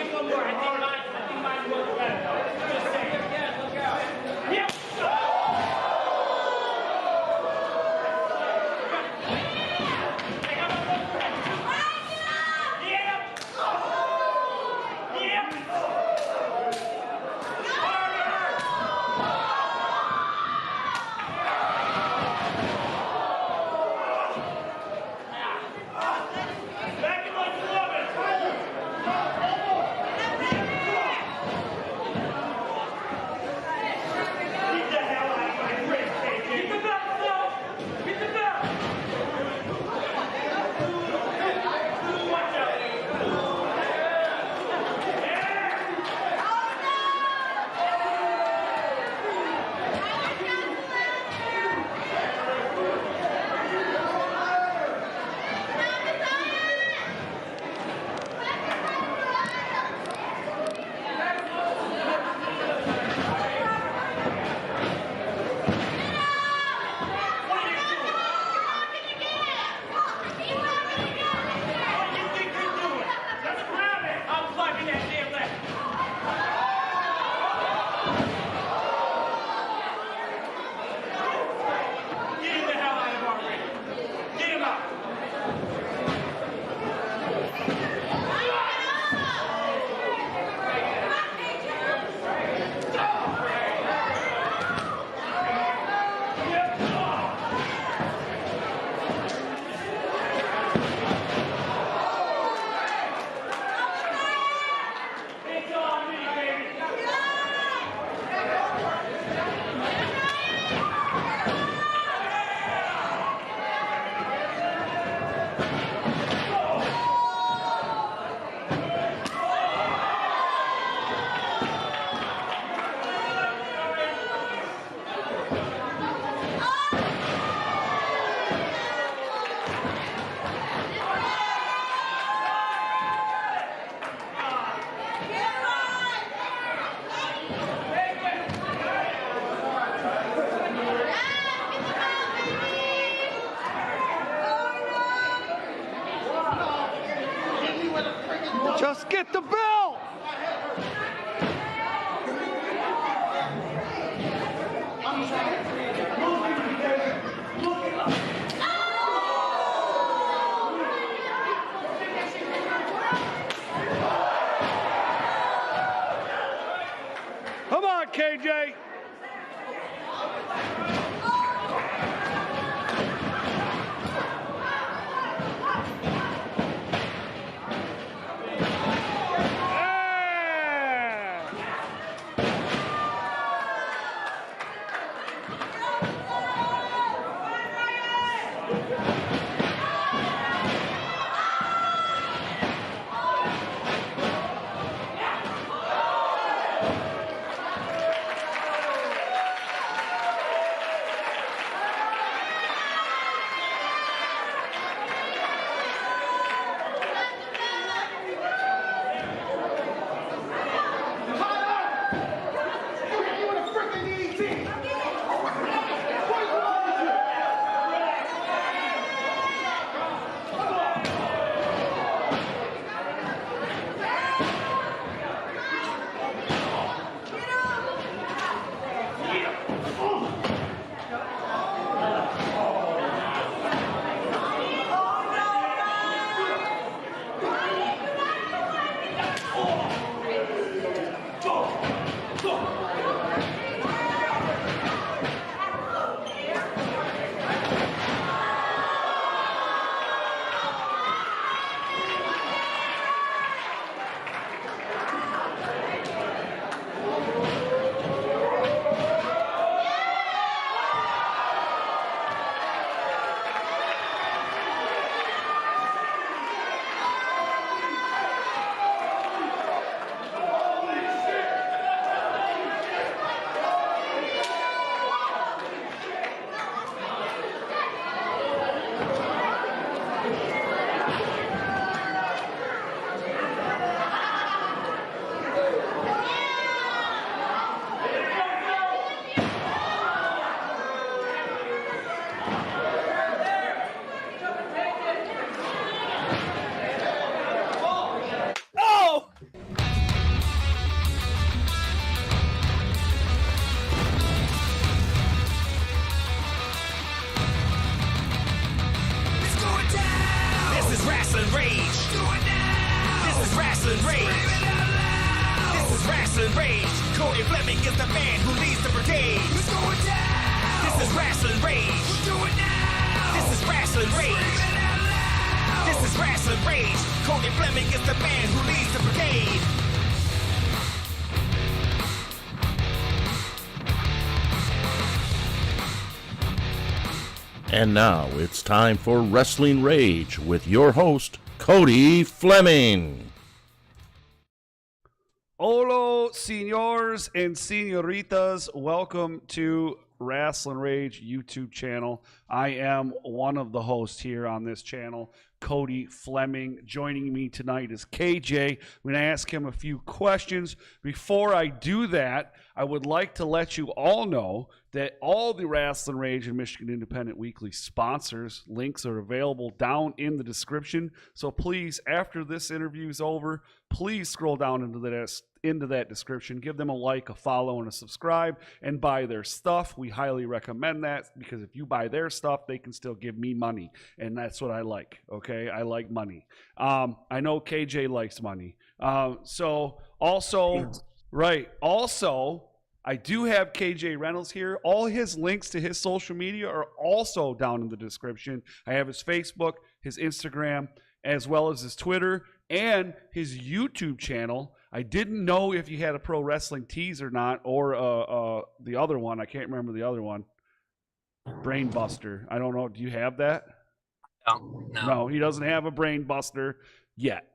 give one more. I think mine works better. Just say it again. Look out. Yep. Just get the bell! Come on, KJ! Rasslin Rage. This is Rasslin Rage. Cody Fleming is the man who leads the brigade. It's going down. This is Rasslin Rage. We'll do it now. This is Rasslin Rage. This is Rasslin Rage. Cody Fleming is the man who leads the brigade. And now it's time for Rasslin Rage with your host, Cody Fleming. Hola, senors and senoritas. Welcome to Rasslin Rage YouTube channel. I am one of the hosts here on this channel, Cody Fleming. Joining me tonight is KJ. I'm going to ask him a few questions. Before I do that, I would like to let you all know that all the Rasslin Rage and Michigan Independent Weekly sponsors, links are available down in the description. So please, after this interview is over, please scroll down into that description. Give them a like, a follow, and a subscribe, and buy their stuff. We highly recommend that because if you buy their stuff, they can still give me money, and that's what I like. Okay, I like money. I know KJ likes money. Also, I do have KJ Reynolds here. All his links to his social media are also down in the description. I have his Facebook, his Instagram, as well as his Twitter and his YouTube channel. I didn't know if you had a pro wrestling tees or not, or the other one. I can't remember the other one. Brain Buster. I don't know. Do you have that? No, he doesn't have a Brain Buster yet,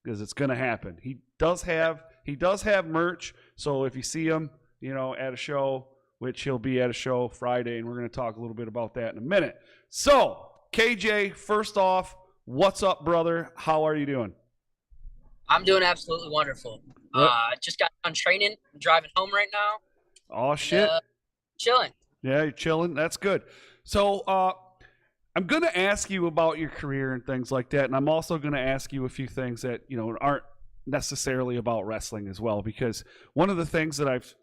because it's going to happen. He does have merch. So if you see him, at a show, which he'll be at a show Friday, and we're going to talk a little bit about that in a minute. So, KJ, first off, what's up, brother? How are you doing? I'm doing absolutely wonderful. Just got done training. I'm driving home right now. Oh, shit. Chilling. Yeah, you're chilling. That's good. So, I'm going to ask you about your career and things like that, and I'm also going to ask you a few things that, aren't necessarily about wrestling as well, because one of the things that I've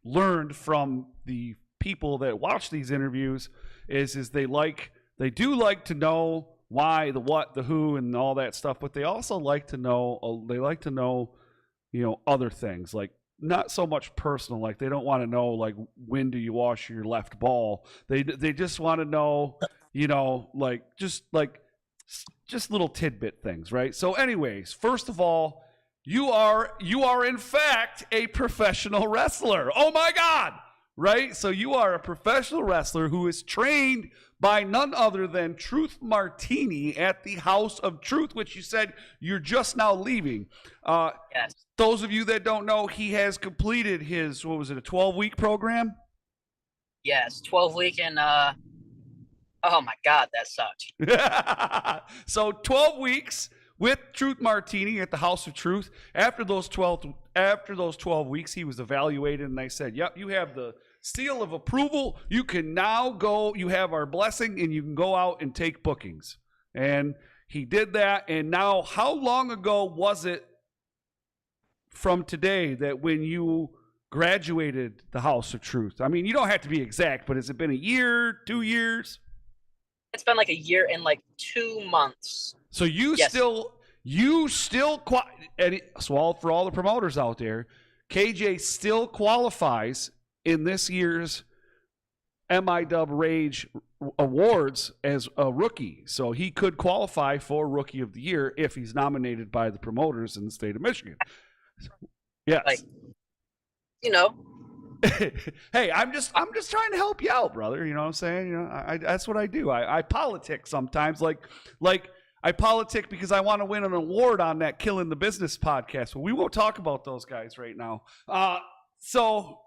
learned from the people that watch these interviews is they do like to know why, the what, the who, and all that stuff, but they also like to know other things, like not so much personal, like they don't want to know like when do you wash your left ball. They just want to know, just little tidbit things, right? So anyways, first of all, you are in fact a professional wrestler. Oh my God, right? So you are a professional wrestler who is trained by none other than Truth Martini at the House of Truth, which you said you're just now leaving. Yes. Those of you that don't know, he has completed his, a 12-week program? Yes, 12-week, and oh my God, that sucked. So 12 weeks with Truth Martini at the House of Truth. After those 12 weeks, he was evaluated, and they said, "Yep, you have the seal of approval. You can now go. You have our blessing, and you can go out and take bookings." And he did that. And now, how long ago was it from today that when you graduated the House of Truth? I mean, you don't have to be exact, but has it been a year, 2 years? It's been like a year and like 2 months. So so for all the promoters out there, KJ still qualifies in this year's MIW Rage Awards as a rookie. So he could qualify for Rookie of the Year if he's nominated by the promoters in the state of Michigan. Yes. Hey, I'm just trying to help you out, brother. You know what I'm saying? That's what I do. I politic sometimes, like I politic because I want to win an award on that Killin the Business podcast. But we won't talk about those guys right now. So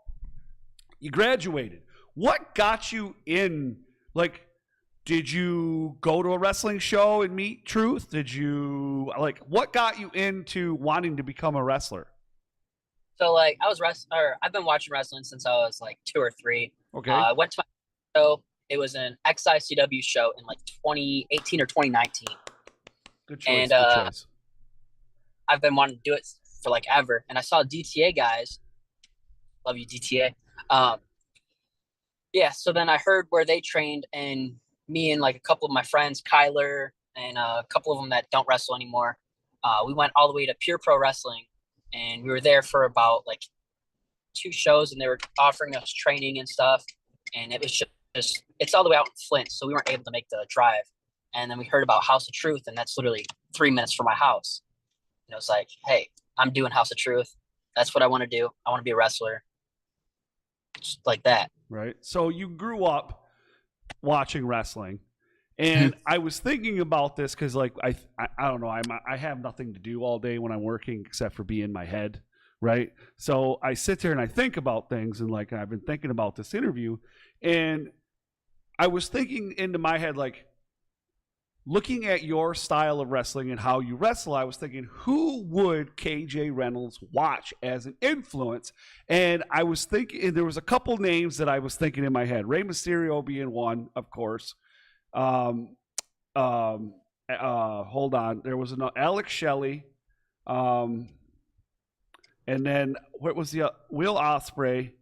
you graduated. What got you in? Like, did you go to a wrestling show and meet Truth? What got you into wanting to become a wrestler? So I've been watching wrestling since I was like 2 or 3. Okay. I went to my show. It was an XICW show in like 2018 or 2019. Good choice. And I've been wanting to do it for like ever. And I saw DTA guys. Love you, DTA. Yeah. So then I heard where they trained, and me and like a couple of my friends, Kyler, and a couple of them that don't wrestle anymore, we went all the way to Pure Pro Wrestling, and we were there for about like 2 shows, and they were offering us training and stuff. And it was just it's all the way out in Flint, so we weren't able to make the drive. And then we heard about House of Truth, and that's literally 3 minutes from my house. And it was like, hey, I'm doing House of Truth. That's what I want to do. I want to be a wrestler. Just like that. Right. So you grew up watching wrestling. And I was thinking about this because, like, I don't know, I have nothing to do all day when I'm working except for be in my head, right? So I sit there and I think about things, and like I've been thinking about this interview, and I was thinking into my head, like, looking at your style of wrestling and how you wrestle, I was thinking, who would KJ Reynolds watch as an influence? And I was thinking, there was a couple names that I was thinking in my head. Rey Mysterio being one, of course. Hold on. There was Alex Shelley. And then what was the Will Ospreay?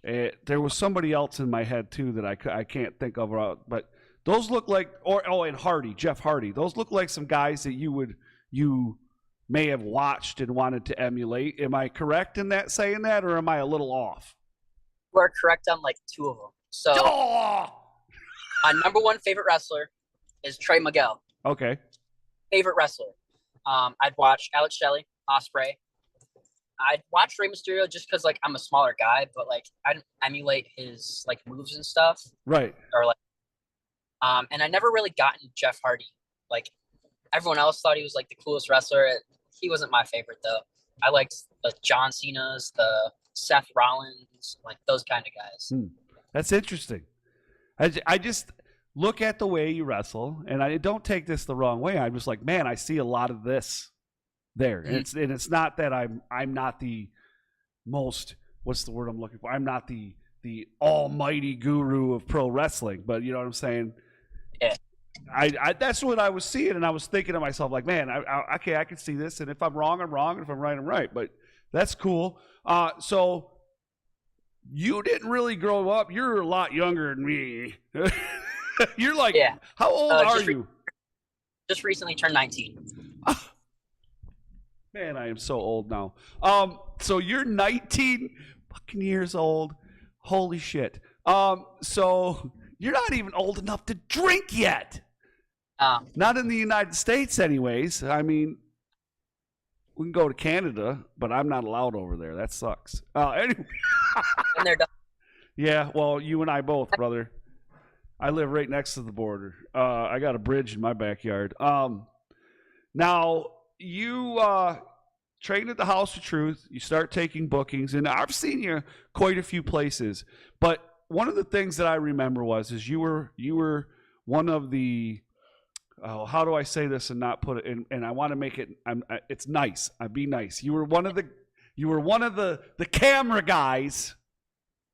There was somebody else in my head too that I can't think of, but those look like, and Hardy, Jeff Hardy. Those look like some guys that you may have watched and wanted to emulate. Am I correct in that, saying that, or am I a little off? You are correct on like 2 of them. So my number 1 favorite wrestler is Trey Miguel. Okay. Favorite wrestler. I'd watch Alex Shelley, Ospreay. I'd watch Rey Mysterio just because like I'm a smaller guy, but like I emulate his like moves and stuff. Right. Or like, and I never really got into Jeff Hardy. Like everyone else thought he was like the coolest wrestler. He wasn't my favorite though. I liked the John Cena's, the Seth Rollins, like those kind of guys. That's interesting. I just look at the way you wrestle, and I don't take this the wrong way. I'm just like, man, I see a lot of this there. And it's not that I'm not the most, what's the word I'm looking for? I'm not the almighty guru of pro wrestling, but you know what I'm saying? Yeah. I that's what I was seeing, and I was thinking to myself, like, man, I can see this, and if I'm wrong, I'm wrong, and if I'm right, I'm right. But that's cool. So you didn't really grow up. You're a lot younger than me. You're like, yeah. How old are you? Just recently turned 19. Man, I am so old now. So you're 19 fucking years old. Holy shit. So you're not even old enough to drink yet. Not in the United States, anyways. I mean, we can go to Canada, but I'm not allowed over there. That sucks. Anyway. And they're done. Yeah, well, you and I both, brother. I live right next to the border. I got a bridge in my backyard. Now, you train at the House of Truth. You start taking bookings, and I've seen you quite a few places. But one of the things that I remember is you were one of the how do I say this and not put it in? And I want to make it. It's nice. I'd be nice. You were one of the camera guys.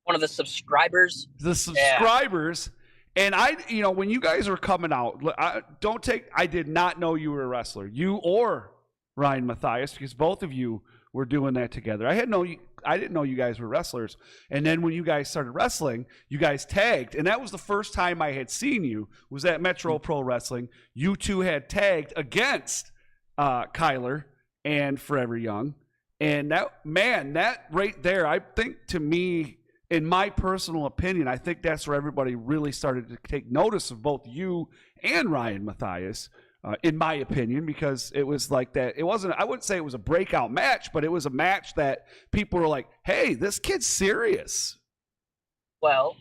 One of the subscribers. The subscribers. Yeah. And when you guys were coming out, I did not know you were a wrestler. You or Ryan Matthias, because both of you were doing that together. I didn't know you guys were wrestlers. And then when you guys started wrestling, you guys tagged. And that was the first time I had seen you, was at Metro Pro Wrestling. You two had tagged against Kyler and Forever Young. And that right there, I think, to me, in my personal opinion, I think that's where everybody really started to take notice of both you and Ryan Matthias, in my opinion, because it was like that. It wasn't, I wouldn't say it was a breakout match, but it was a match that people were like, hey, this kid's serious. Well,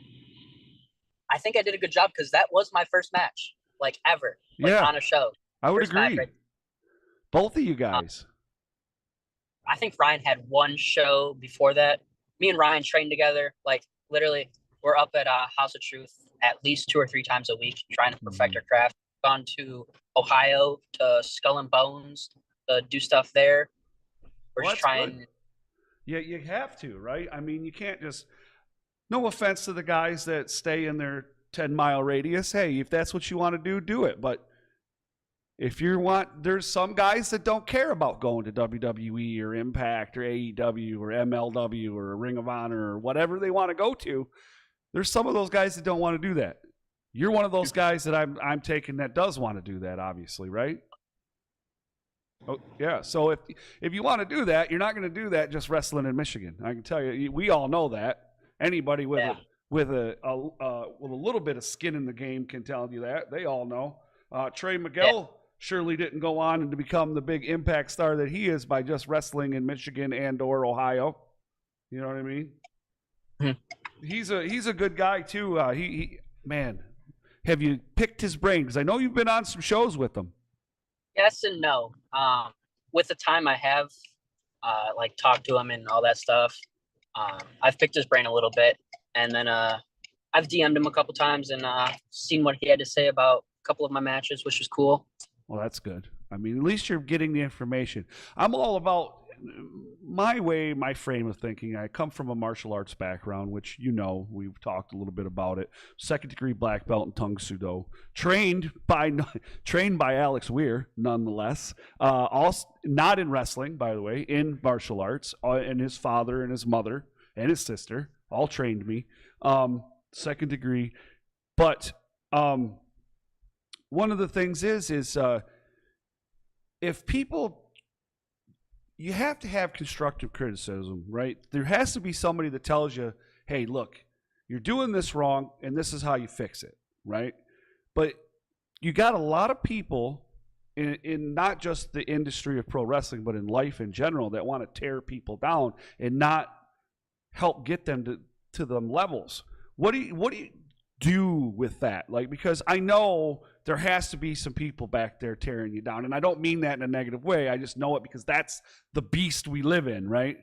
I think I did a good job because that was my first match, like ever, on a show. I would First agree. match, both of you guys. I think Ryan had one show before that. Me and Ryan trained together. Like literally, we're up at House of Truth at least 2 or 3 times a week, trying to perfect our craft. Gone to Ohio to Skull and Bones to do stuff there. We're just trying. Good. Yeah, you have to, right? I mean, you can't just. No offense to the guys that stay in their 10-mile radius. Hey, if that's what you want to do it. But if you want, there's some guys that don't care about going to WWE or Impact or AEW or MLW or Ring of Honor or whatever they want to go to. There's some of those guys that don't want to do that. You're one of those guys that I'm taking that does want to do that, obviously, right? Oh, yeah. So if you want to do that, you're not going to do that just wrestling in Michigan. I can tell you, we all know that. Anybody with a little bit of skin in the game can tell you that. They all know. Trey Miguel surely didn't go on to become the big impact star that he is by just wrestling in Michigan and/or Ohio. You know what I mean? Mm-hmm. He's a good guy too. Man, have you picked his brain? Because I know you've been on some shows with him. Yes and no. With the time I have, like talked to him and all that stuff, I've picked his brain a little bit, and then I've DM'd him a couple times and seen what he had to say about a couple of my matches, which was cool. Well, that's good. I mean, at least you're getting the information. I'm all about my frame of thinking. I come from a martial arts background, which we've talked a little bit about it. 2nd degree black belt in Tung Sudo, trained by Alex Weir, nonetheless. Also not in wrestling, by the way, in martial arts. And his father and his mother and his sister all trained me. 2nd degree, but one of the things is if people. You have to have constructive criticism, right? There has to be somebody that tells you, hey, look, you're doing this wrong, and this is how you fix it, right? But you got a lot of people in not just the industry of pro wrestling, but in life in general that want to tear people down and not help get them to them levels. What do you do with that? Like, because I know there has to be some people back there tearing you down. And I don't mean that in a negative way. I just know it because that's the beast we live in, right?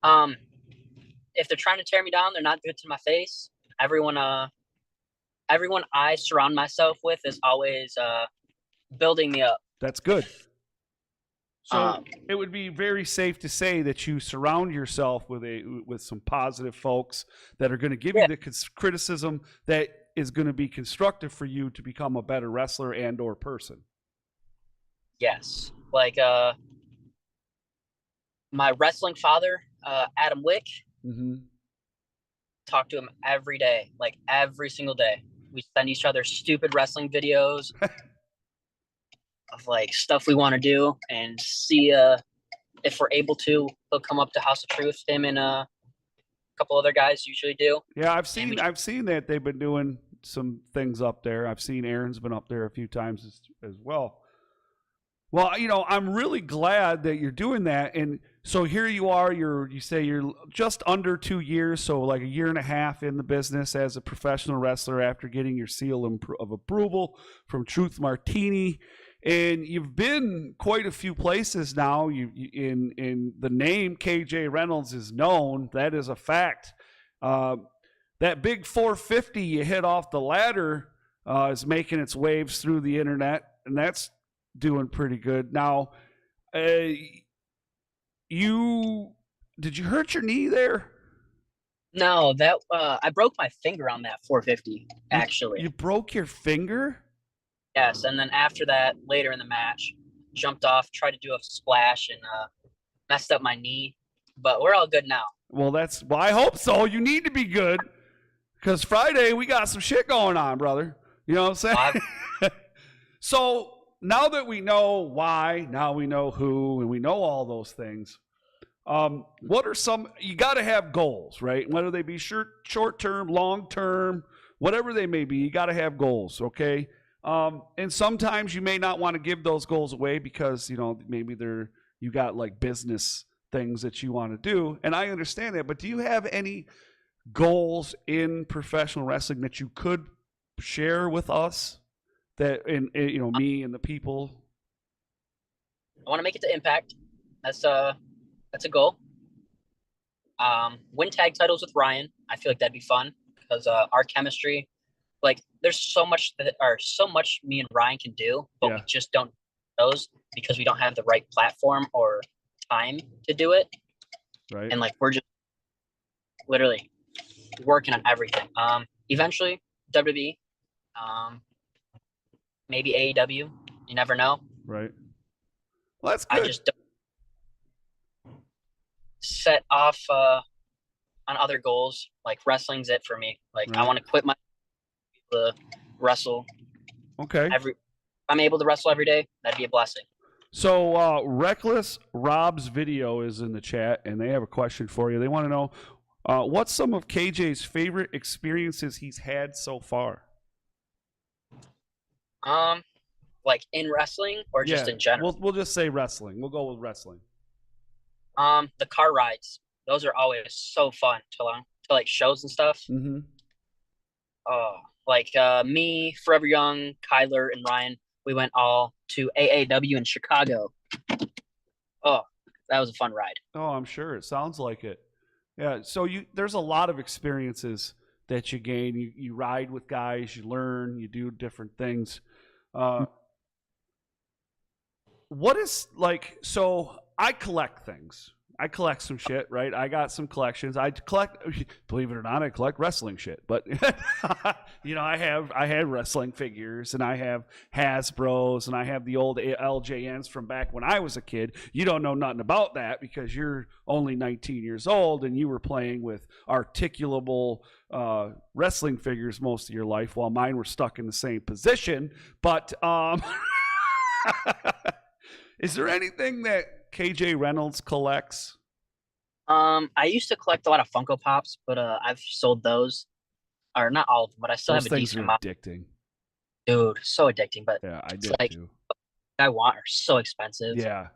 If they're trying to tear me down, they're not good to my face. Everyone I surround myself with is always building me up. That's good. So it would be very safe to say that you surround yourself with some positive folks that are going to give you the criticism that is going to be constructive for you to become a better wrestler and or person. Yes. Like my wrestling father, Adam Wick, talk to him every day, like every single day. We send each other stupid wrestling videos of like stuff we want to do and see if we're able to. He'll come up to House of Truth. Him and a couple other guys usually do. Yeah, I've seen that they've been doing some things up there. I've seen Aaron's been up there a few times as well. Well, I'm really glad that you're doing that. And so here you are, you say you're just under 2 years, so like a year and a half in the business as a professional wrestler after getting your seal of approval from Truth Martini. And you've been quite a few places now. In the name KJ Reynolds is known. That is a fact. That big 450 you hit off the ladder is making its waves through the internet, and that's doing pretty good. Now, did you hurt your knee there? No, that I broke my finger on that 450. Actually, you broke your finger? Yes, and then after that, later in the match, jumped off, tried to do a splash, and messed up my knee. But we're all good now. Well, I hope so. You need to be good, because Friday we got some shit going on, brother. You know what I'm saying? So now that we know why, now we know who, and we know all those things. What are you got to have goals, right? Whether they be short term, long term, whatever they may be, you got to have goals, okay? And sometimes you may not want to give those goals away because, maybe you got like business things that you want to do. And I understand that, but do you have any goals in professional wrestling that you could share with us that, me and the people? I want to make it to Impact. That's a goal. Win tag titles with Ryan. I feel like that'd be fun because our chemistry, like there's so much me and Ryan can do, but we just don't do those because we don't have the right platform or time to do it. Right. And like we're just literally working on everything. Eventually WWE, maybe AEW. You never know. Right. Well, that's good. I just don't set off on other goals. Like wrestling's it for me. Like I want to quit to wrestle. Okay. If I'm able to wrestle every day, that'd be a blessing. So Reckless Rob's video is in the chat, and they have a question for you. They want to know what's some of KJ's favorite experiences he's had so far. Like in wrestling or just in general? We'll just say wrestling. We'll go with wrestling. The car rides. Those are always so fun to like shows and stuff. Mm-hmm. Like me, Forever Young, Kyler, and Ryan, we went all to AAW in Chicago. Oh, that was a fun ride. Oh, I'm sure. It sounds like it. Yeah, so there's a lot of experiences that you gain. You ride with guys, you learn, you do different things. What is like, so I collect things. I collect some shit, right? I got some collections. I collect, believe it or not, I collect wrestling shit. But you know, I had wrestling figures, and I have Hasbros, and I have the old LJNs from back when I was a kid. You don't know nothing about that because you're only 19 years old, and you were playing with articulable wrestling figures most of your life, while mine were stuck in the same position. But is there anything that KJ Reynolds collects? I used to collect a lot of Funko Pops, but I've sold those, or not all of them, but I still Those have a things decent are amount. addicting. Dude, so addicting. But Yeah, I it's did like, too. I want are so expensive. Yeah,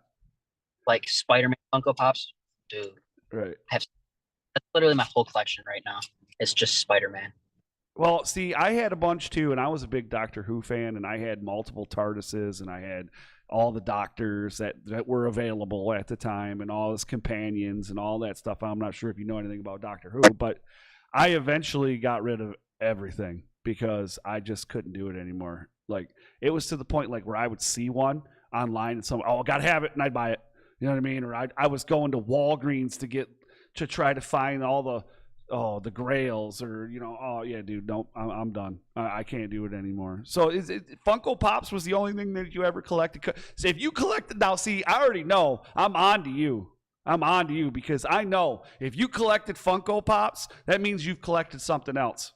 Like Spider-Man Funko Pops, dude. right. That's literally my whole collection right now. It's just Spider-Man. Well, see, I had a bunch too, and I was a big Doctor Who fan, and I had multiple TARDISes, and I had all the doctors that were available at the time, and all his companions and all that stuff. I'm not sure if you know anything about Doctor Who, but I eventually got rid of everything because I just couldn't do it anymore. Like, it was to the point like where I would see one online and someone, oh, I gotta have it, and I'd buy it. You know what I mean? Or I was going to Walgreens to try to find all the grails, or oh yeah, dude, no, I'm done. I can't do it anymore. So is it Funko Pops was the only thing that you ever collected? So if you collected, now see, I already know I'm on to you because I know if you collected Funko Pops, that means you've collected something else.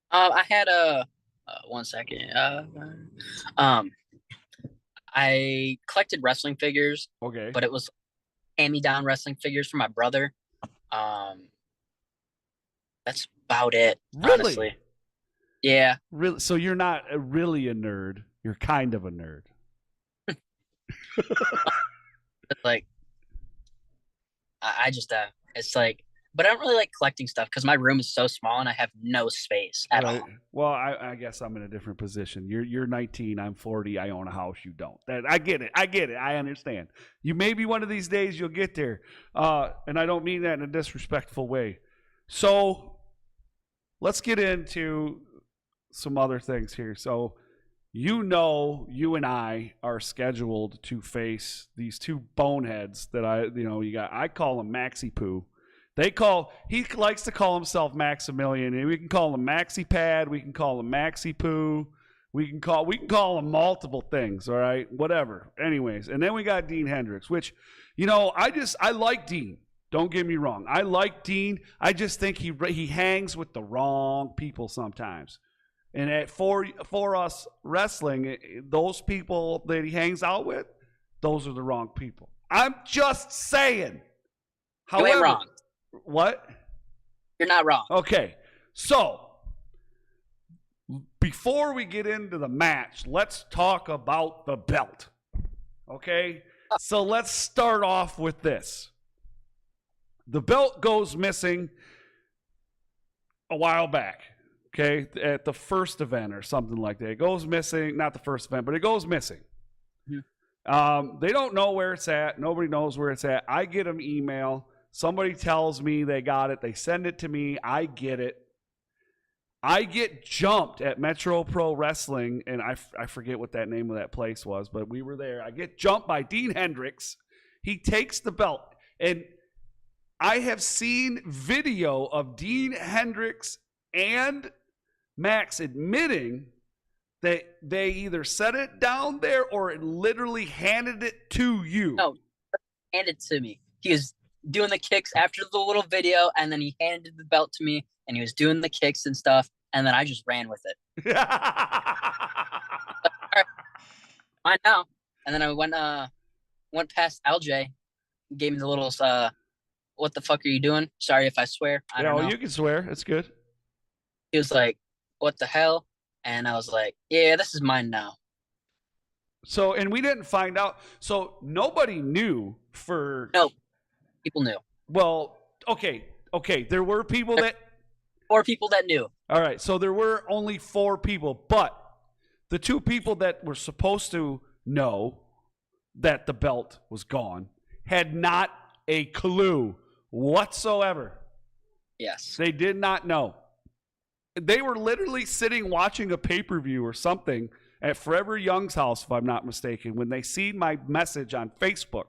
I had one second. I collected wrestling figures. Okay. But it was hand-me-down wrestling figures for my brother. That's about it. Really? Honestly. Yeah. Really? So you're not really a nerd. You're kind of a nerd. It's like, I just it's like, but I don't really like collecting stuff because my room is so small and I have no space at all. Well, I guess I'm in a different position. You're 19. I'm 40. I own a house. You don't. I get it. I understand. You maybe one of these days you'll get there. And I don't mean that in a disrespectful way. So let's get into some other things here. So you and I are scheduled to face these two boneheads that I call them Maxi Poo. He likes to call himself Maximilian, and we can call him Maxi Pad, we can call him Maxi Poo, we can call him multiple things, all right? Whatever. Anyways, and then we got Dean Hendrix, which, I like Dean. Don't get me wrong. I like Dean. I just think he hangs with the wrong people sometimes. And for us wrestling, those people that he hangs out with, those are the wrong people. I'm just saying. You ain't wrong. What? You're not wrong. Okay. So, before we get into the match, let's talk about the belt. Okay? So, let's start off with this. The belt goes missing a while back, okay, at the first event or something like that. It goes missing, not the first event, but it goes missing. Mm-hmm. They don't know where it's at. Nobody knows where it's at. I get them email. Somebody tells me they got it. They send it to me. I get it. I get jumped at Metro Pro Wrestling, and I forget what that name of that place was, but we were there. I get jumped by Dean Hendrix. He takes the belt, and I have seen video of Dean Hendrix and Max admitting that they either set it down there or it literally handed it to you. No, handed it to me. He was doing the kicks after the little video, and then he handed the belt to me, and he was doing the kicks and stuff, and then I just ran with it. All right, fine now. And then I went past LJ, gave me the little what the fuck are you doing? Sorry if I swear. I don't know. You can swear. It's good. He was like, what the hell? And I was like, yeah, this is mine now. So, and we didn't find out. So nobody knew No, people knew. Well, okay. There were people that. 4 people that knew. All right. So there were only 4 people, but the 2 people that were supposed to know that the belt was gone had not a clue whatsoever. Yes. They did not know. They were literally sitting watching a pay-per-view or something at Forever Young's house, if I'm not mistaken, when they seen my message on Facebook.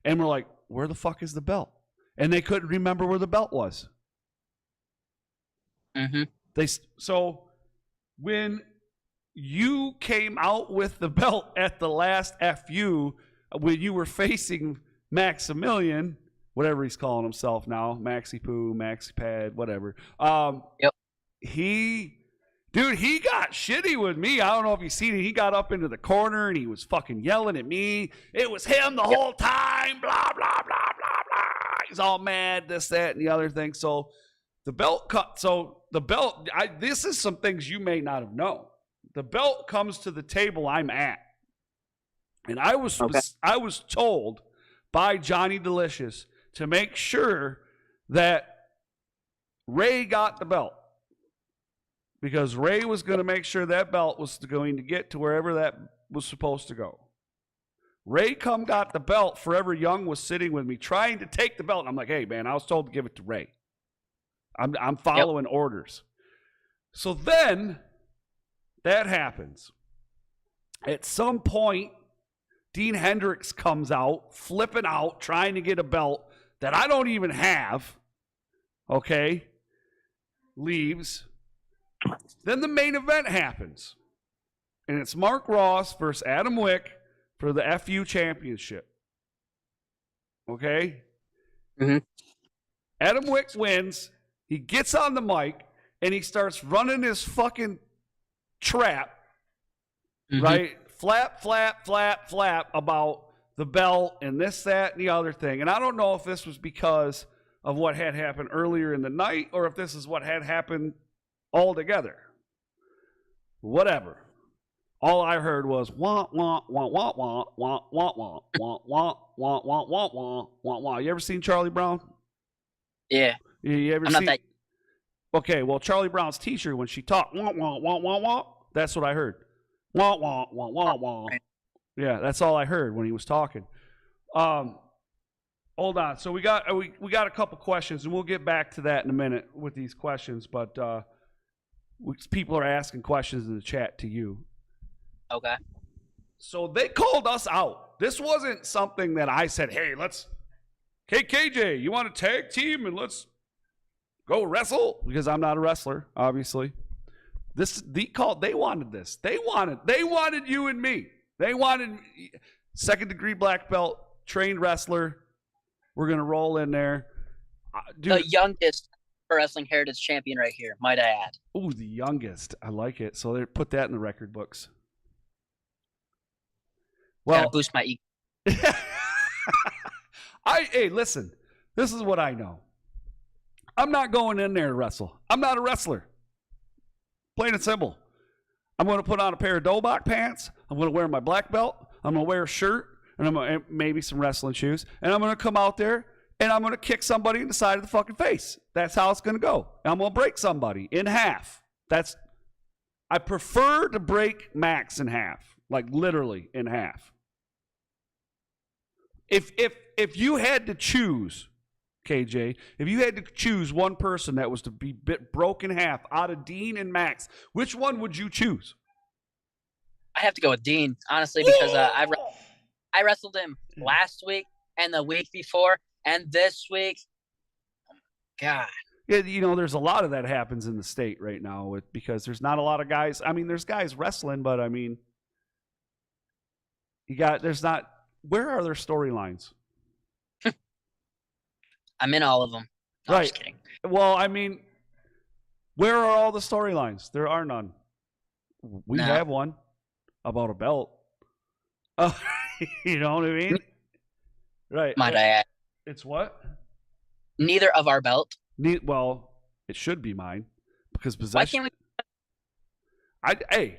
And were like, where the fuck is the belt? And they couldn't remember where the belt was. Mm-hmm. So when you came out with the belt at the last FU, when you were facing Maximilian, whatever he's calling himself now, Maxi Poo, Maxi Pad, whatever. Yep. He got shitty with me. I don't know if you've seen it. He got up into the corner and he was fucking yelling at me. It was him the whole time. Blah, blah, blah, blah, blah. He's all mad, this, that, and the other thing. So the belt cut. So the belt, this is some things you may not have known. The belt comes to the table I'm at. And I was told by Johnny Delicious to make sure that Ray got the belt. Because Ray was going to make sure that belt was going to get to wherever that was supposed to go. Ray got the belt. Forever Young was sitting with me trying to take the belt. And I'm like, hey, man, I was told to give it to Ray. I'm following orders. So then that happens. At some point, Dean Hendrix comes out, flipping out, trying to get a belt that I don't even have. Okay? Leaves. Then the main event happens. And it's Mark Ross versus Adam Wick for the FU championship. Okay? Mm-hmm. Adam Wick wins. He gets on the mic and he starts running his fucking trap. Mm-hmm. Right? Flap, flap, flap, flap about the belt and this, that, and the other thing. And I don't know if this was because of what had happened earlier in the night or if this is what had happened altogether. Whatever. All I heard was wah wah wah wah wah wah wah wah wah wah wah wah wah wah wah wah. You ever seen Charlie Brown? Yeah. You ever I'm seen? not that. Okay, well, Charlie Brown's teacher, when she talked wah wah wah wah wah, that's what I heard. Wah wah wah wah wah. Yeah, that's all I heard when he was talking. Hold on. So we got a couple questions, and we'll get back to that in a minute with these questions. But people are asking questions in the chat to you. Okay. So they called us out. This wasn't something that I said, hey, KJ, you want to tag team and let's go wrestle? Because I'm not a wrestler, obviously. They wanted this. They wanted you and me. They wanted second degree black belt, trained wrestler. We're going to roll in there. Dude, the youngest pro wrestling heritage champion right here, might I add. Ooh, the youngest. I like it. So they put that in the record books. Well, gotta boost my ego. Hey, listen. This is what I know. I'm not going in there to wrestle. I'm not a wrestler. Plain and simple. I'm going to put on a pair of Dobok pants. I'm going to wear my black belt. I'm going to wear a shirt and I'm going to maybe some wrestling shoes. And I'm going to come out there and I'm going to kick somebody in the side of the fucking face. That's how it's going to go. And I'm going to break somebody in half. I prefer to break Max in half, like literally in half. If you had to choose, KJ, if you had to choose one person that was to be broken in half out of Dean and Max, which one would you choose? I have to go with Dean, honestly, because I wrestled him last week and the week before and this week. Oh my God. Yeah, there's a lot of that happens in the state right now because there's not a lot of guys. I mean, there's guys wrestling, but I mean, where are their storylines? I'm in all of them. No, right. I'm just kidding. Well, I mean, where are all the storylines? There are none. We have one about a belt. You know what I mean? Right. Might I add? It's what? Neither of our belt. Well, it should be mine because Why possession. can't we?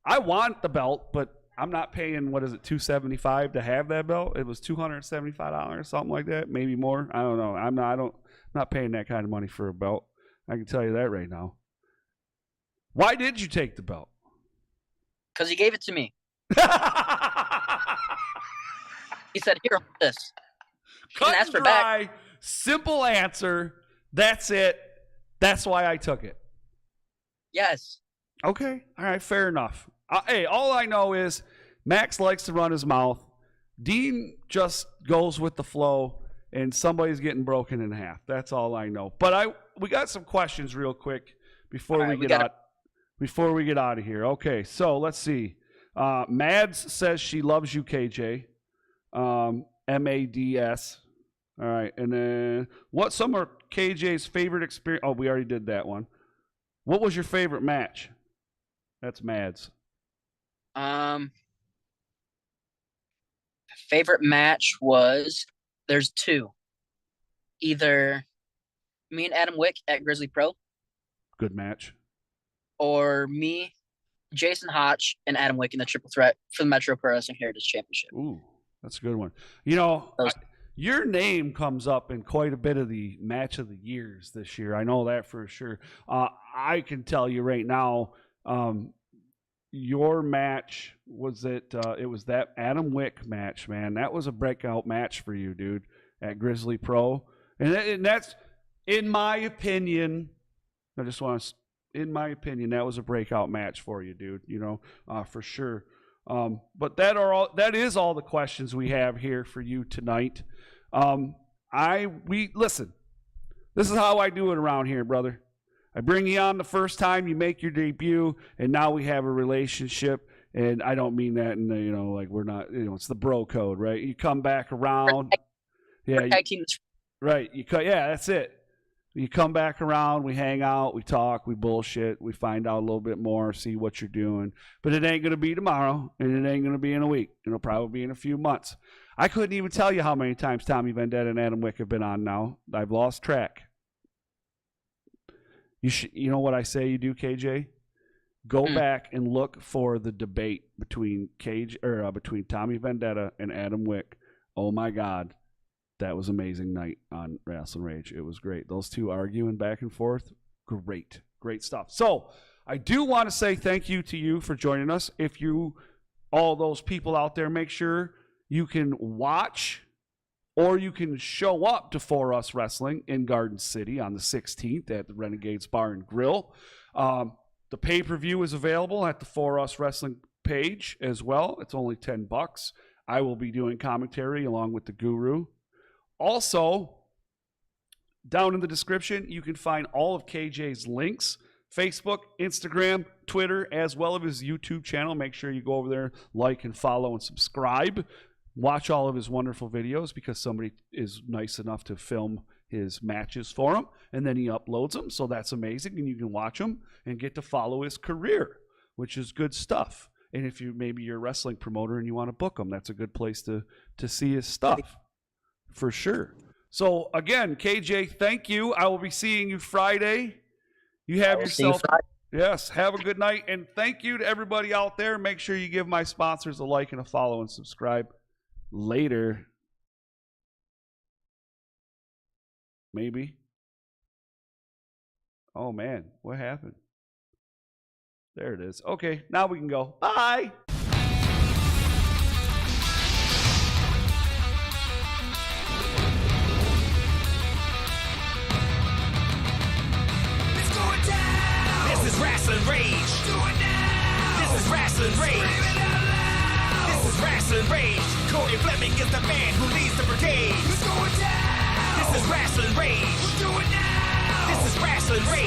I want the belt, but I'm not paying, what is it, $275 to have that belt? It was $275, something like that, maybe more. I don't know. I'm not paying that kind of money for a belt. I can tell you that right now. Why did you take the belt? Because he gave it to me. He said, "Here, hold this." He Cut didn't ask and for it back. dry, simple answer. That's it. That's why I took it. Yes. Okay. All right. Fair enough. Hey, all I know is Max likes to run his mouth. Dean just goes with the flow, and somebody's getting broken in half. That's all I know. But we got some questions real quick before we get out of here. Okay. So let's see. Mads says she loves you, KJ. MADS. All right. And then some are KJ's favorite experience? Oh, we already did that one. What was your favorite match? That's Mads. Favorite match was, there's two. Either me and Adam Wick at Grizzly Pro, Good match. or me, Jason Hotch, and Adam Wick in the triple threat for the Metro Pro Wrestling Heritage Championship. Ooh, that's a good one. You know, your name comes up in quite a bit of the match of the years this year. I know that for sure. I can tell you right now, your match was it was that Adam Wick match, man. That was a breakout match for you, dude, at Grizzly Pro. And that's, in my opinion, in my opinion, that was a breakout match for you, dude, you know, for sure. But that is all the questions we have here for you tonight. Listen, this is how I do it around here, brother. I bring you on the first time you make your debut, and now we have a relationship. And I don't mean that in the, you know, like we're not, you know, it's the bro code, right? You come back around. Yeah. Right. Yeah, that's it. You come back around, we hang out, we talk, we bullshit, we find out a little bit more, see what you're doing. But it ain't going to be tomorrow, and it ain't going to be in a week. It'll probably be in a few months. I couldn't even tell you how many times Tommy Vendetta and Adam Wick have been on now. I've lost track. You know what I say you do, KJ? Go back and look for the debate between between Tommy Vendetta and Adam Wick. Oh my God, that was an amazing night on Rasslin Rage. It was great. Those two arguing back and forth, great stuff. So I do want to say thank you to you for joining us. If you, all those people out there, make sure you can watch or you can show up to For Us Wrestling in Garden City on the 16th at the Renegades Bar and Grill. The pay-per-view is available at the For Us Wrestling page as well. It's only $10. I will be doing commentary along with the Guru. Also, down in the description, you can find all of KJ's links, Facebook, Instagram, Twitter, as well as his YouTube channel. Make sure you go over there, like and follow and subscribe. Watch all of his wonderful videos because somebody is nice enough to film his matches for him, and then he uploads them, so that's amazing, and you can watch them and get to follow his career, which is good stuff. And if you're a wrestling promoter and you want to book him, that's a good place to see his stuff, for sure. So, again, KJ, thank you. I will be seeing you Friday. You have yourself... Yes, have a good night, and thank you to everybody out there. Make sure you give my sponsors a like and a follow and subscribe. Later. Maybe. Oh, man. What happened? There it is. Okay, now we can go. Bye. It's going down. This is Rasslin Rage. Do it now. This is Rasslin Rage. Scream it out loud. This is Rasslin Rage. Cody Fleming is the man who leads the brigade. It's going down. This is Rasslin Rage. Do it now. This is Rasslin Rage.